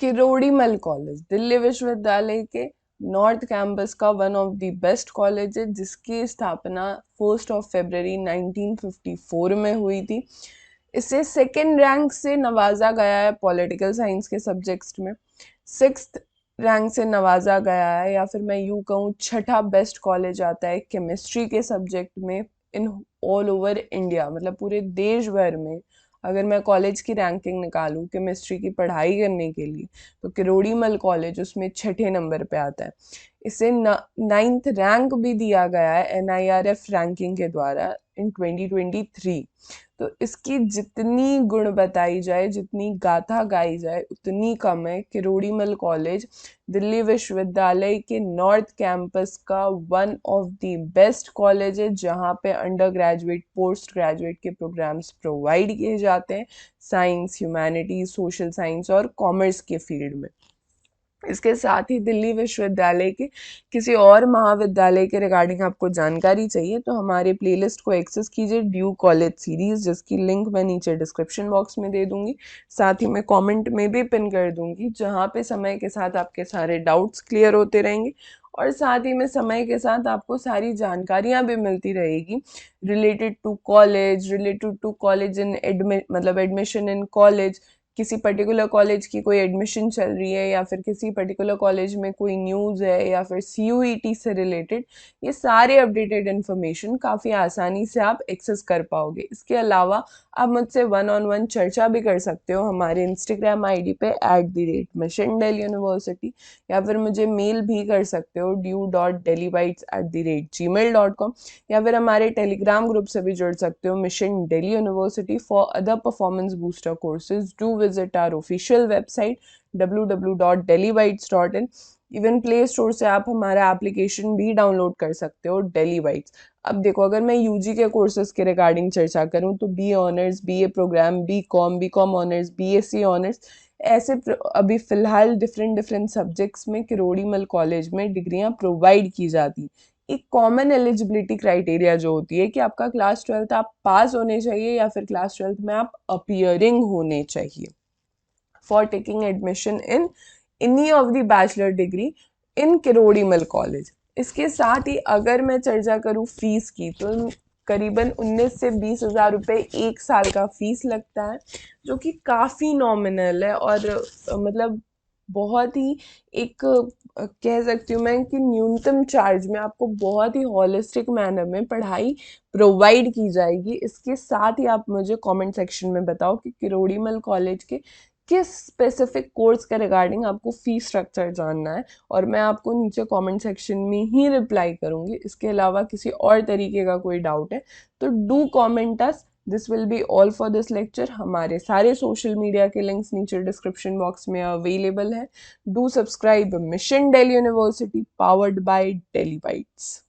Kirorimal college Delhi विश्वविद्यालय के north campus का one of the best college है, जिसकी स्थापना 1 फरवरी 1954 में हुई थी। इसे सेकेंड रैंक से नवाजा गया है पॉलिटिकल साइंस के सब्जेक्ट्स में, सिक्स्थ रैंक से नवाजा गया है, या फिर मैं यूँ कहूँ छठा बेस्ट कॉलेज आता है केमिस्ट्री के सब्जेक्ट में इन ऑल ओवर इंडिया, मतलब पूरे देश भर में। अगर मैं कॉलेज की रैंकिंग निकालूं केमिस्ट्री की पढ़ाई करने के लिए, तो किरोड़ीमल कॉलेज उसमें छठे नंबर पे आता है। इसे 9th रैंक भी दिया गया है NIRF रैंकिंग के द्वारा इन 2023। तो इसकी जितनी गुण बताई जाए, जितनी गाथा गाई जाए, उतनी कम है। किरोड़ीमल कॉलेज दिल्ली विश्वविद्यालय के नॉर्थ कैंपस का one of the best college है, जहाँ पे अंडर ग्रेजुएट पोस्ट ग्रेजुएट के प्रोग्राम्स प्रोवाइड किए जाते हैं साइंस, ह्यूमैनिटीज, सोशल साइंस और कॉमर्स के फील्ड में। इसके साथ ही दिल्ली विश्वविद्यालय के किसी और महाविद्यालय के रिगार्डिंग आपको जानकारी चाहिए तो हमारे प्लेलिस्ट को एक्सेस कीजिए, ड्यू कॉलेज सीरीज, जिसकी लिंक मैं नीचे डिस्क्रिप्शन बॉक्स में दे दूंगी। साथ ही मैं कमेंट में भी पिन कर दूंगी, जहाँ पे समय के साथ आपके सारे डाउट्स क्लियर होते रहेंगे और साथ ही में समय के साथ आपको सारी जानकारियाँ भी मिलती रहेगी related to college, related to college in मतलब एडमिशन इन कॉलेज, किसी पर्टिकुलर कॉलेज की कोई एडमिशन चल रही है, या फिर किसी पर्टिकुलर कॉलेज में कोई न्यूज़ है, या फिर CUET से रिलेटेड, ये सारे अपडेटेड इन्फॉर्मेशन काफ़ी आसानी से आप एक्सेस कर पाओगे। इसके अलावा आप मुझसे 1-on-1 चर्चा भी कर सकते हो हमारे इंस्टाग्राम ID पे @मिशन डेली यूनिवर्सिटी, या फिर मुझे मेल भी कर सकते हो du.dellybytes@gmail.com, या फिर हमारे टेलीग्राम ग्रुप से भी जुड़ सकते हो mission Delhi university. For other performance booster courses do visit our official website www.dellybytes.in। Even play store से आप हमारा एप्लीकेशन भी डाउनलोड कर सकते हो, डेली बाइट्स। अब देखो, अगर मैं UG के कोर्सेज के रिगार्डिंग चर्चा करूँ तो BA honours, BA programme, BCom honours, BSc honours, ऐसे अभी फिलहाल डिफरेंट डिफरेंट सब्जेक्ट्स में किरोड़ीमल कॉलेज में डिग्रियां प्रोवाइड की जाती। एक कॉमन एलिजिबिलिटी क्राइटेरिया जो होती है कि आपका क्लास 12th आप पास होने चाहिए, या फिर क्लास 12th में आप अपीयरिंग होने चाहिए for taking admission in any of the bachelor degree in Kirorimal college. इसके साथ ही अगर मैं चर्चा करूँ फीस की, तो करीबन 19 से 20 हज़ार रुपये एक साल का फीस लगता है, जो कि काफ़ी नॉमिनल है और मतलब बहुत ही एक कह सकती हूँ मैं कि न्यूनतम चार्ज में आपको बहुत ही हॉलिस्टिक मैनर में पढ़ाई प्रोवाइड की जाएगी। इसके साथ ही आप मुझे कमेंट सेक्शन में बताओ कि किरोड़ीमल कॉलेज के किस स्पेसिफिक कोर्स के रिगार्डिंग आपको फी स्ट्रक्चर जानना है, और मैं आपको नीचे कमेंट सेक्शन में ही रिप्लाई करूँगी। इसके अलावा किसी और तरीके का कोई डाउट है तो do comment us. This will be all for this lecture. हमारे सारे सोशल मीडिया के लिंक्स नीचे डिस्क्रिप्शन बॉक्स में अवेलेबल है। Do subscribe mission Delhi university, powered by daily bytes.